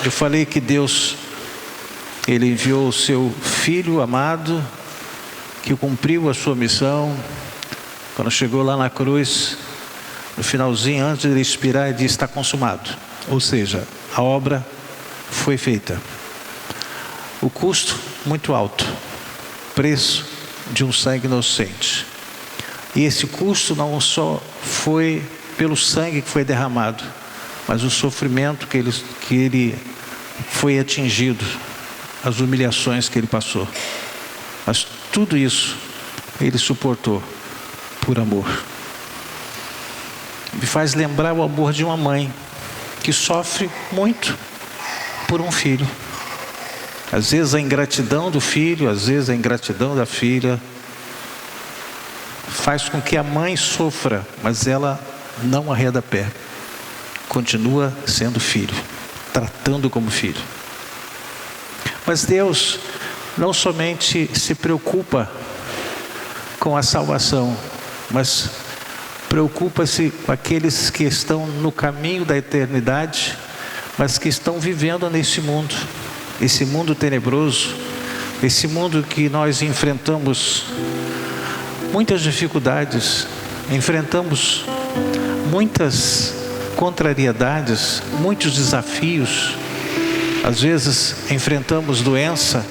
Eu falei que Deus, Ele enviou o seu Filho amado, que cumpriu a sua missão. Quando chegou lá na cruz, no finalzinho, antes de ele expirar, ele disse: está consumado. Ou seja, a obra foi feita. O custo muito alto, preço de um sangue inocente. E esse custo não só foi pelo sangue que foi derramado, mas o sofrimento que ele foi atingido, as humilhações que ele passou. Mas tudo isso ele suportou por amor. Me faz lembrar o amor de uma mãe que sofre muito por um filho. Às vezes a ingratidão do filho, às vezes a ingratidão da filha faz com que a mãe sofra, mas ela não arreda pé. Continua sendo filho, tratando como filho. Mas Deus não somente se preocupa com a salvação, mas preocupa-se com aqueles que estão no caminho da eternidade, mas que estão vivendo nesse mundo, esse mundo tenebroso, esse mundo que nós enfrentamos muitas dificuldades, enfrentamos muitas contrariedades, muitos desafios. Às vezes enfrentamos doença,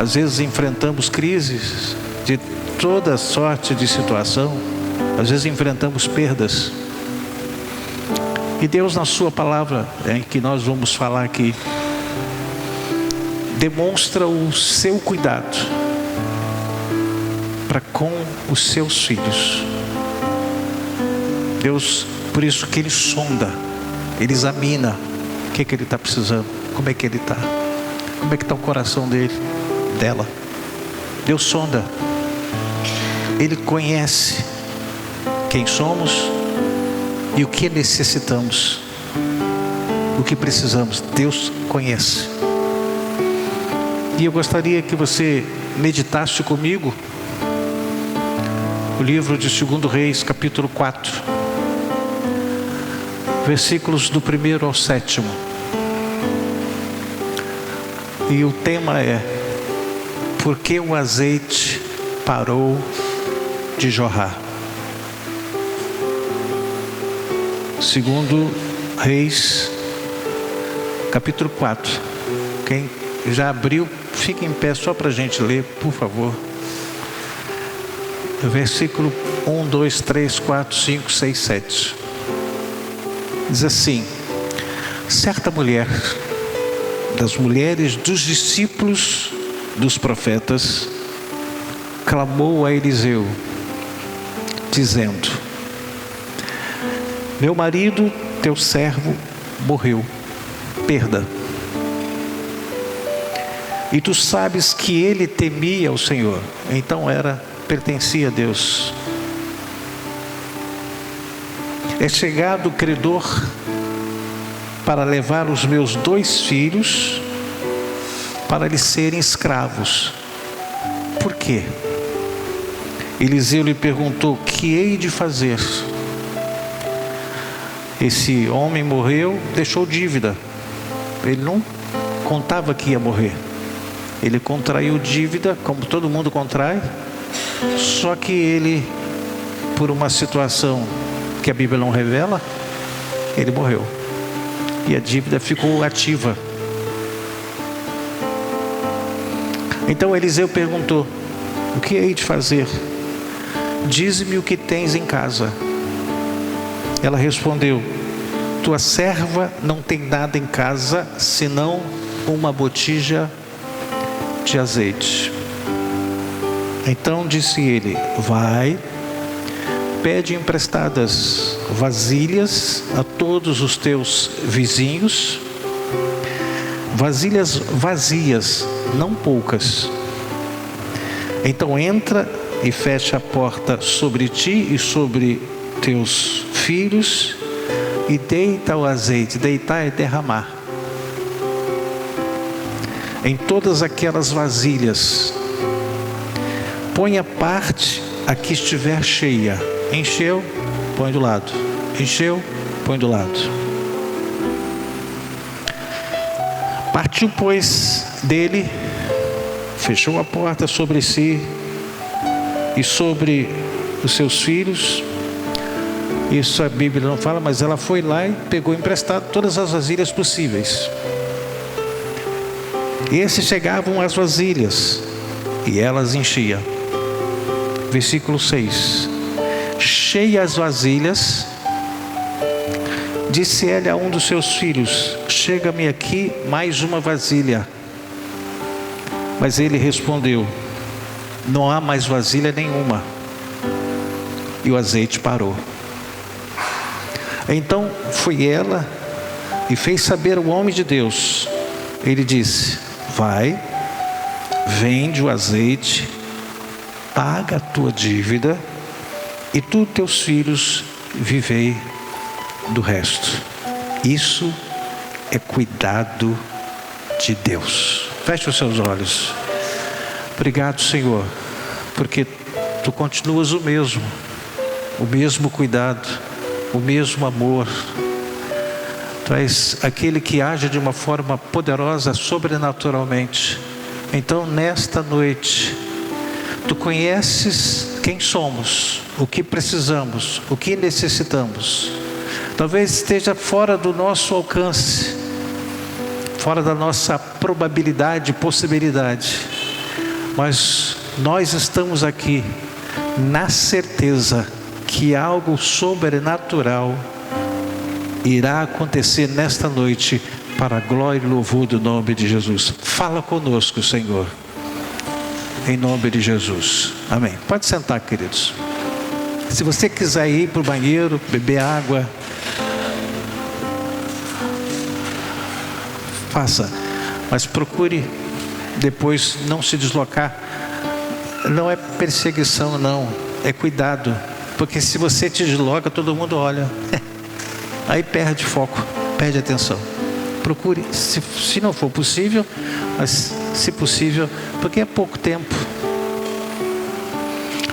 às vezes enfrentamos crises de toda sorte de situação, às vezes enfrentamos perdas. E Deus, na sua palavra, que nós vamos falar aqui, demonstra o seu cuidado para com os seus filhos. Deus, por isso que Ele sonda, Ele examina o que Ele está precisando, como é que Ele está, como é que está o coração dele, dela. Deus sonda, Ele conhece quem somos e o que necessitamos, o que precisamos. Deus conhece. E eu gostaria que você meditasse comigo o livro de 2 Reis, capítulo 4, versículos do 1 ao 7. E o tema é: por que o azeite parou de jorrar? 2 Reis, capítulo 4. Quem já abriu, fique em pé só para a gente ler, por favor. Versículo 1, 2, 3, 4, 5, 6, 7. Diz assim: certa mulher, das mulheres dos discípulos dos profetas, clamou a Eliseu, dizendo: meu marido, teu servo, morreu. Perda. E tu sabes que ele temia o Senhor. Então pertencia a Deus. É chegado o credor para levar os meus 2 filhos para lhes serem escravos. Por quê? Eliseu lhe perguntou: que hei de fazer? Esse homem morreu, deixou dívida. Ele não contava que ia morrer. Ele contraiu dívida, como todo mundo contrai. Só que ele, por uma situação que a Bíblia não revela, ele morreu. E a dívida ficou ativa. Então Eliseu perguntou: o que hei de fazer? Dize-me o que tens em casa. Ela respondeu: tua serva não tem nada em casa, senão uma botija de azeite. Então disse ele: vai, pede emprestadas vasilhas a todos os teus vizinhos, vasilhas vazias, não poucas. Então entra e fecha a porta sobre ti e sobre teus filhos, e deita o azeite. Deitar é derramar em todas aquelas vasilhas. Põe a parte a que estiver cheia. Encheu, põe do lado. Encheu, põe do lado. Partiu, pois, dele, fechou a porta sobre si e sobre os seus filhos. Isso a Bíblia não fala, mas ela foi lá e pegou emprestado todas as vasilhas possíveis. E esses chegavam às vasilhas e elas enchiam. Versículo 6. Cheias as vasilhas, disse ele a um dos seus filhos: chega-me aqui mais uma vasilha. Mas ele respondeu: não há mais vasilha nenhuma. E o azeite parou. Então foi ela e fez saber ao homem de Deus. Ele disse: vai, vende o azeite, paga a tua dívida, e tu e teus filhos vivei do resto. Isso é cuidado de Deus. Feche os seus olhos. Obrigado, Senhor, porque tu continuas o mesmo cuidado, o mesmo amor. Tu és aquele que age de uma forma poderosa, sobrenaturalmente. Então, nesta noite, tu conheces quem somos, o que precisamos, o que necessitamos. Talvez esteja fora do nosso alcance, fora da nossa probabilidade, possibilidade. Mas nós estamos aqui na certeza que algo sobrenatural irá acontecer nesta noite para a glória e louvor do nome de Jesus. Fala conosco, Senhor, em nome de Jesus. Amém. Pode sentar, queridos. Se você quiser ir para o banheiro, beber água, faça, mas procure depois não se deslocar. Não é perseguição, não, é cuidado, porque se você te desloca, todo mundo olha, aí perde foco, perde atenção. Procure, se não for possível, mas se possível, porque é pouco tempo.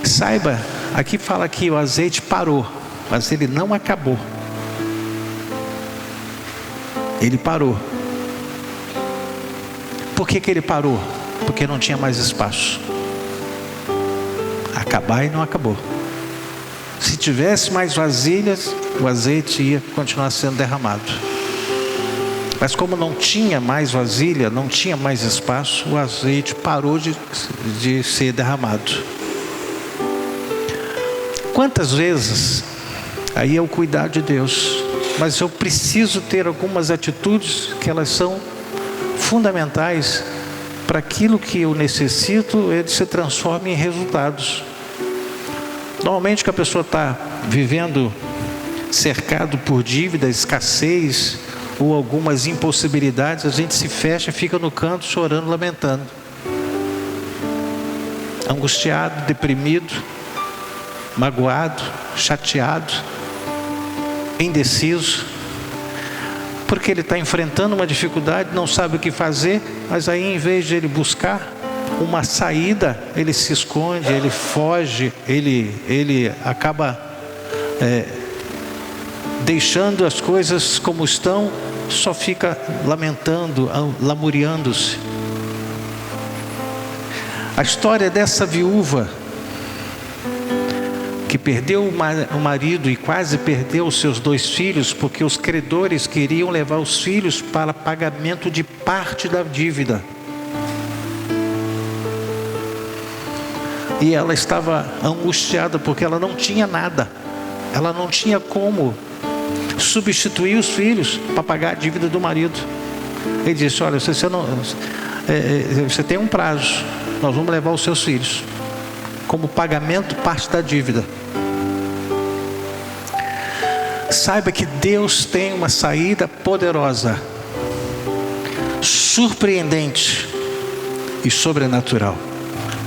Saiba, aqui fala que o azeite parou, mas ele não acabou. Ele parou. Por que ele parou? Porque não tinha mais espaço. Acabar e não acabou. Se tivesse mais vasilhas, o azeite ia continuar sendo derramado. Mas como não tinha mais vasilha, não tinha mais espaço, o azeite parou de ser derramado. Quantas vezes, aí é o cuidado de Deus, mas eu preciso ter algumas atitudes que elas são fundamentais para aquilo que eu necessito, ele se transforma em resultados. Normalmente que a pessoa está vivendo cercado por dívidas, escassez ou algumas impossibilidades, a gente se fecha, fica no canto chorando, lamentando, angustiado, deprimido, magoado, chateado, indeciso, porque ele está enfrentando uma dificuldade, não sabe o que fazer, mas aí em vez de ele buscar uma saída, ele se esconde, ele foge, ele acaba deixando as coisas como estão, só fica lamentando, lamuriando-se. A história dessa viúva que perdeu o marido e quase perdeu os seus 2 filhos, porque os credores queriam levar os filhos para pagamento de parte da dívida. E ela estava angustiada porque ela não tinha nada. Ela não tinha como substituir os filhos para pagar a dívida do marido. Ele disse: olha, você tem um prazo, nós vamos levar os seus filhos como pagamento, parte da dívida. Saiba que Deus tem uma saída poderosa, surpreendente e sobrenatural.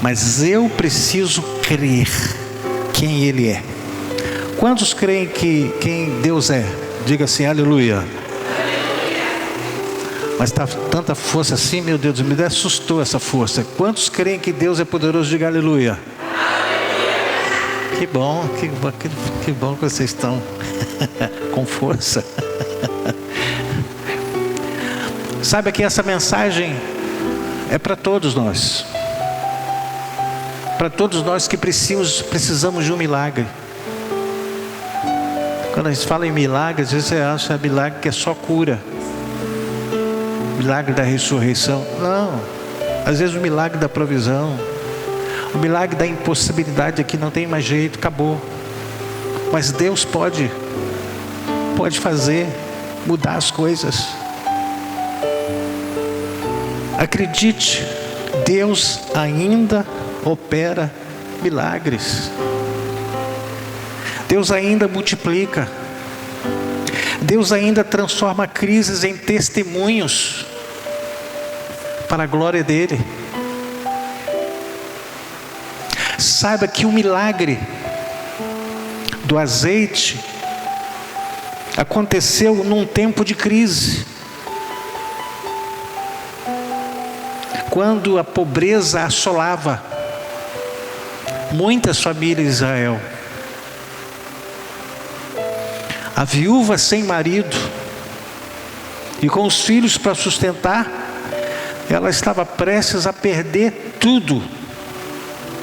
Mas eu preciso crer quem Ele é. Quantos creem que quem Deus é? Diga assim, aleluia. Mas está tanta força assim, meu Deus, me assustou essa força. Quantos creem que Deus é poderoso? Diga aleluia. Que bom que vocês estão com força. Saiba que essa mensagem é para todos nós. Para todos nós que precisamos de um milagre. Quando a gente fala em milagre, às vezes você acha milagre que é só cura. Milagre da ressurreição. Não. Às vezes o milagre da provisão. O milagre da impossibilidade aqui não tem mais jeito, acabou. Mas Deus pode fazer, mudar as coisas. Acredite, Deus ainda opera milagres. Deus ainda multiplica. Deus ainda transforma crises em testemunhos para a glória dele. Saiba que o milagre do azeite aconteceu num tempo de crise, quando a pobreza assolava muitas famílias de Israel. A viúva sem marido e com os filhos para sustentar, ela estava prestes a perder tudo,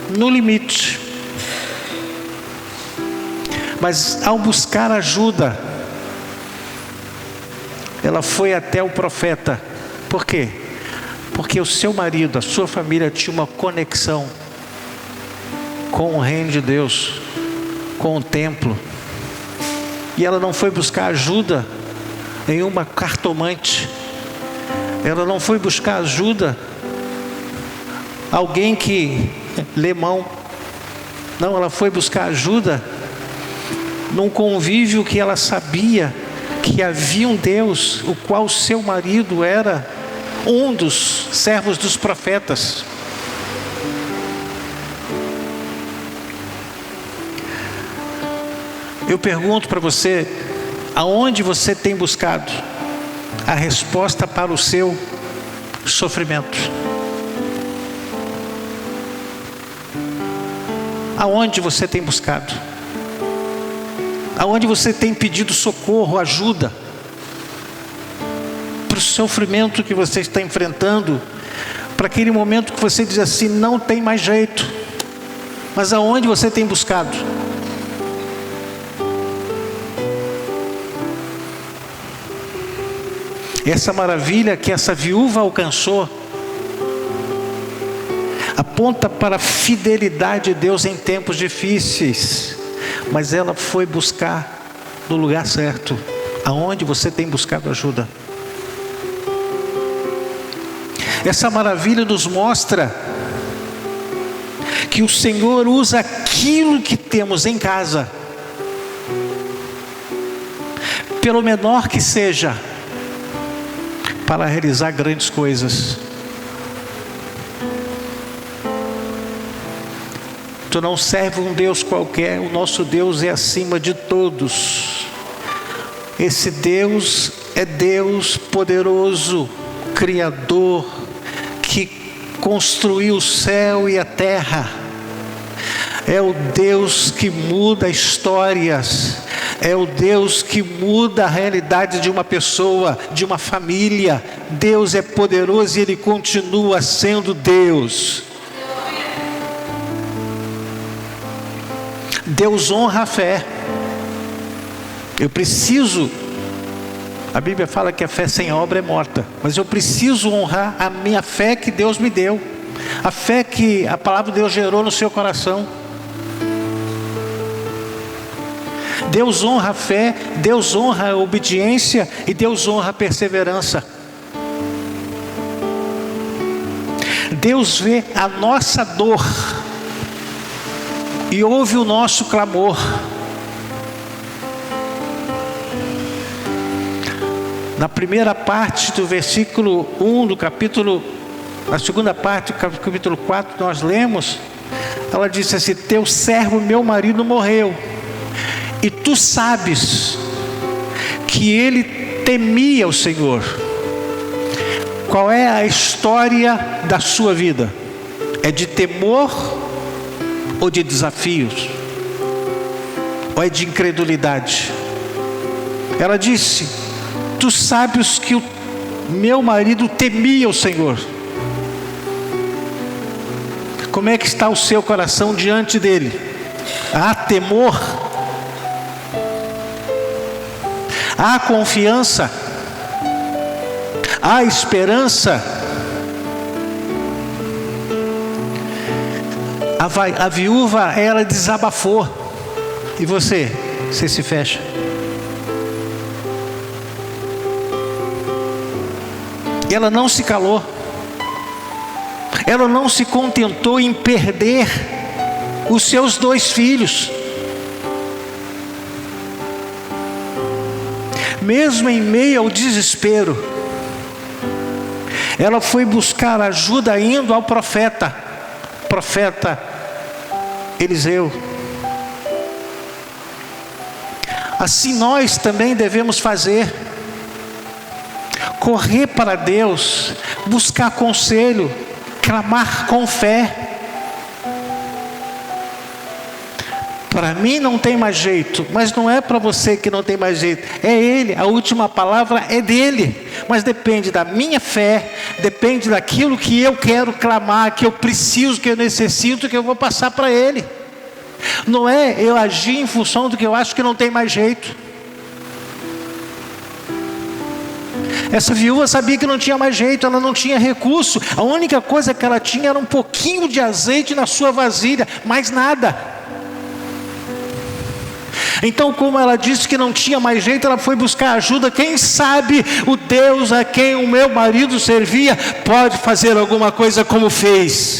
no limite. Mas ao buscar ajuda, ela foi até o profeta. Por quê? Porque o seu marido, a sua família tinha uma conexão com o reino de Deus, com o templo. E ela não foi buscar ajuda em uma cartomante. Ela não foi buscar ajuda alguém que lê mão. Não, ela foi buscar ajuda num convívio que ela sabia que havia um Deus, o qual seu marido era um dos servos dos profetas. Eu pergunto para você, aonde você tem buscado a resposta para o seu sofrimento? Aonde você tem buscado? Aonde você tem pedido socorro, ajuda para o sofrimento que você está enfrentando, para aquele momento que você diz assim, não tem mais jeito? Mas aonde você tem buscado? Essa maravilha que essa viúva alcançou aponta para a fidelidade de Deus em tempos difíceis, mas ela foi buscar no lugar certo. Aonde você tem buscado ajuda? Essa maravilha nos mostra que o Senhor usa aquilo que temos em casa, pelo menor que seja, para realizar grandes coisas. Tu não serve um Deus qualquer, o nosso Deus é acima de todos. Esse Deus é Deus poderoso, Criador, que construiu o céu e a terra. É o Deus que muda histórias. É o Deus que muda a realidade de uma pessoa, de uma família. Deus é poderoso e Ele continua sendo Deus. Deus honra a fé. Eu preciso, a Bíblia fala que a fé sem obra é morta, mas eu preciso honrar a minha fé que Deus me deu, a fé que a palavra de Deus gerou no seu coração. Deus honra a fé, Deus honra a obediência e Deus honra a perseverança. Deus vê a nossa dor e ouve o nosso clamor. Na primeira parte do versículo 1 do capítulo, na segunda parte do capítulo 4, nós lemos, ela disse assim: teu servo, meu marido, morreu, e tu sabes que ele temia o Senhor. Qual é a história da sua vida? É de temor ou de desafios? Ou é de incredulidade? Ela disse: tu sabes que o meu marido temia o Senhor. Como é que está o seu coração diante dele? Há temor? Há confiança? Há esperança? A viúva, ela desabafou. E você se fecha. Ela não se calou. Ela não se contentou em perder os seus 2 filhos. Mesmo em meio ao desespero, ela foi buscar ajuda indo ao profeta Eliseu. Assim nós também devemos fazer. Correr para Deus, buscar conselho, clamar com fé. Para mim não tem mais jeito, mas não é para você que não tem mais jeito, é Ele, a última palavra é dele, mas depende da minha fé, depende daquilo que eu quero clamar, que eu preciso, que eu necessito, que eu vou passar para Ele. Não é eu agir em função do que eu acho que não tem mais jeito. Essa viúva sabia que não tinha mais jeito, ela não tinha recurso, a única coisa que ela tinha era um pouquinho de azeite na sua vasilha, mais nada. Então, como ela disse que não tinha mais jeito, ela foi buscar ajuda. Quem sabe o Deus a quem o meu marido servia pode fazer alguma coisa como fez.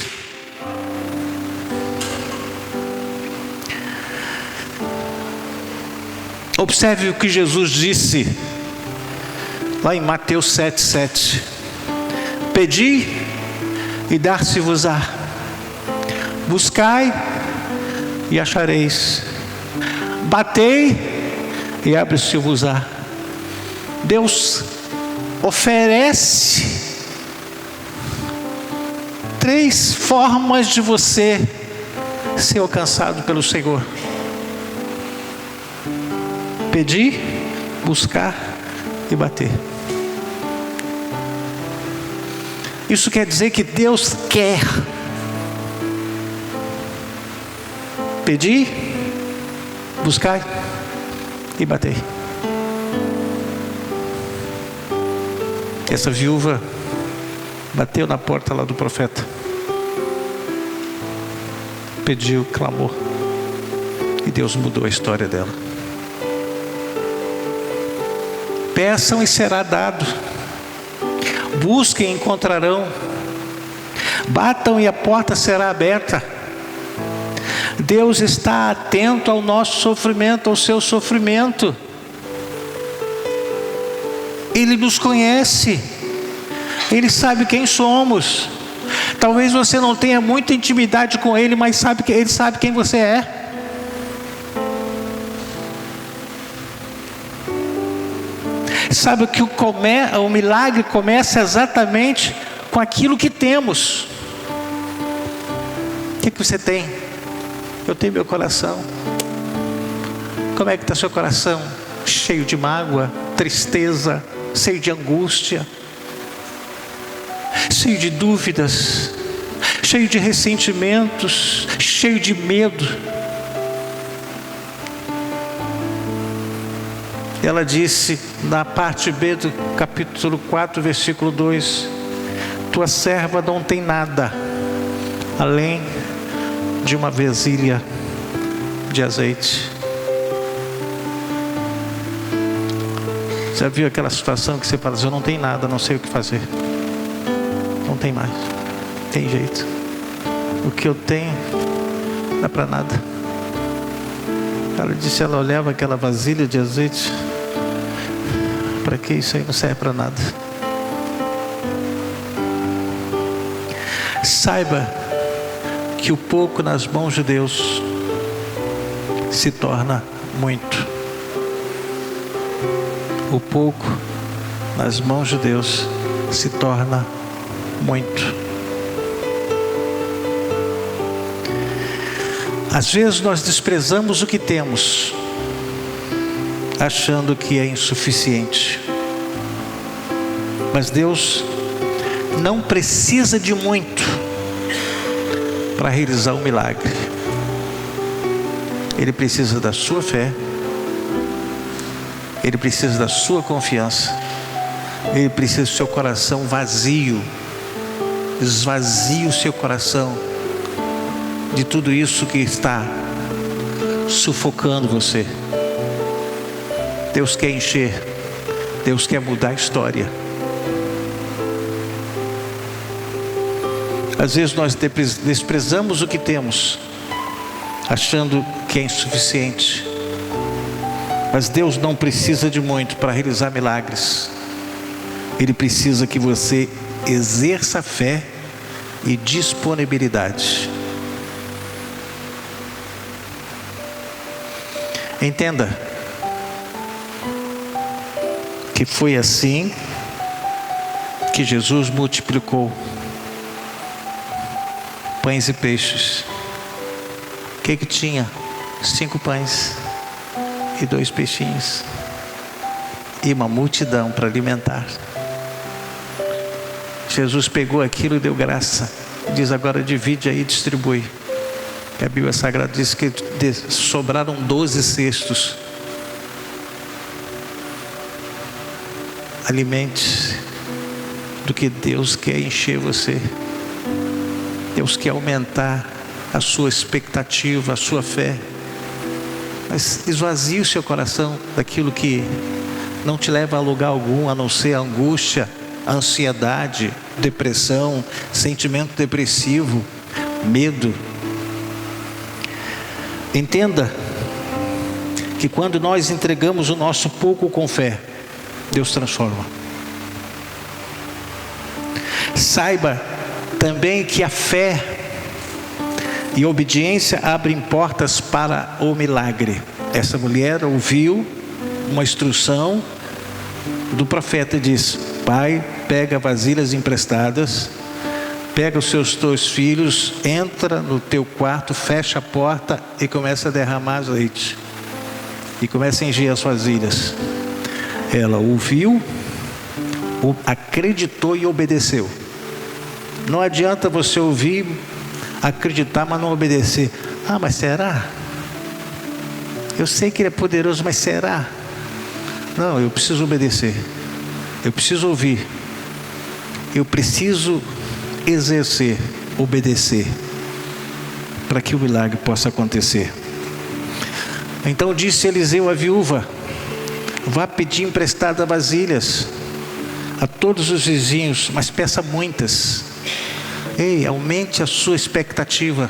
Observe o que Jesus disse lá em Mateus 7,7: pedi e dar-se-vos-á, buscai e achareis, batei e abre-se-vos-á. Deus oferece 3 formas de você ser alcançado pelo Senhor: pedir, buscar e bater. Isso quer dizer que Deus quer. Pedir, buscar e bater. Essa viúva bateu na porta lá do profeta, pediu, clamou, e Deus mudou a história dela. Peçam e será dado, busquem e encontrarão, batam e a porta será aberta. Deus está atento ao nosso sofrimento, ao seu sofrimento. Ele nos conhece, Ele sabe quem somos. Talvez você não tenha muita intimidade com Ele, mas Ele sabe quem você é. Sabe que o milagre começa exatamente com aquilo que temos. O que você tem? Eu tenho meu coração. Como é que está seu coração? Cheio de mágoa, tristeza, cheio de angústia, cheio de dúvidas, cheio de ressentimentos, cheio de medo. Ela disse na parte B do capítulo 4, versículo 2: tua serva não tem nada além de uma vasilha de azeite. Já viu aquela situação que você fala assim: eu não tenho nada, não sei o que fazer, não tem mais, tem jeito, o que eu tenho não dá para nada. Ela disse, ela olhava aquela vasilha de azeite: para que isso aí? Não serve para nada. Saiba que o pouco nas mãos de Deus se torna muito. O pouco nas mãos de Deus se torna muito. Às vezes nós desprezamos o que temos, achando que é insuficiente. Mas Deus não precisa de muito para realizar um milagre. Ele precisa da sua fé, Ele precisa da sua confiança, Ele precisa do seu coração vazio. Esvazie o seu coração de tudo isso que está sufocando você. Deus quer encher, Deus quer mudar a história. Às vezes nós desprezamos o que temos, achando que é insuficiente. Mas Deus não precisa de muito para realizar milagres. Ele precisa que você exerça fé e disponibilidade. Entenda que foi assim que Jesus multiplicou pães e peixes. O que tinha? 5 pães e 2 peixinhos, e uma multidão para alimentar. Jesus pegou aquilo e deu graça. Diz: agora divide aí e distribui. A Bíblia Sagrada diz que sobraram 12 cestos. Alimente do que Deus quer encher você. Deus quer aumentar a sua expectativa, a sua fé. Mas esvazie o seu coração daquilo que não te leva a lugar algum, a não ser a angústia, a ansiedade, depressão, sentimento depressivo, medo. Entenda que quando nós entregamos o nosso pouco com fé, Deus transforma. Saiba também que a fé e obediência abrem portas para o milagre. Essa mulher ouviu uma instrução do profeta e disse: pai, pega vasilhas emprestadas, pega os seus 2 filhos, entra no teu quarto, fecha a porta e começa a derramar azeite. E começa a encher as vasilhas. Ela ouviu, acreditou e obedeceu. Não adianta você ouvir, acreditar, mas não obedecer. Ah, mas será? Eu sei que Ele é poderoso, mas será? Não, eu preciso obedecer. Eu preciso ouvir. Eu preciso exercer, obedecer, para que o milagre possa acontecer. Então disse Eliseu à viúva: vá pedir emprestada vasilhas a todos os vizinhos, mas peça muitas. Ei, aumente a sua expectativa.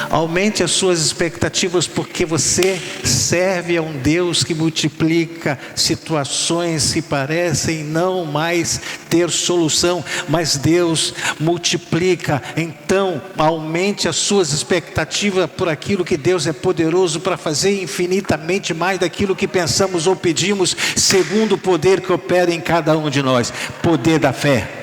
Aumente as suas expectativas, porque você serve a um Deus que multiplica situações que parecem não mais ter solução, mas Deus multiplica. Então, aumente as suas expectativas por aquilo que Deus é poderoso para fazer infinitamente mais daquilo que pensamos ou pedimos, segundo o poder que opera em cada um de nós. Poder da fé.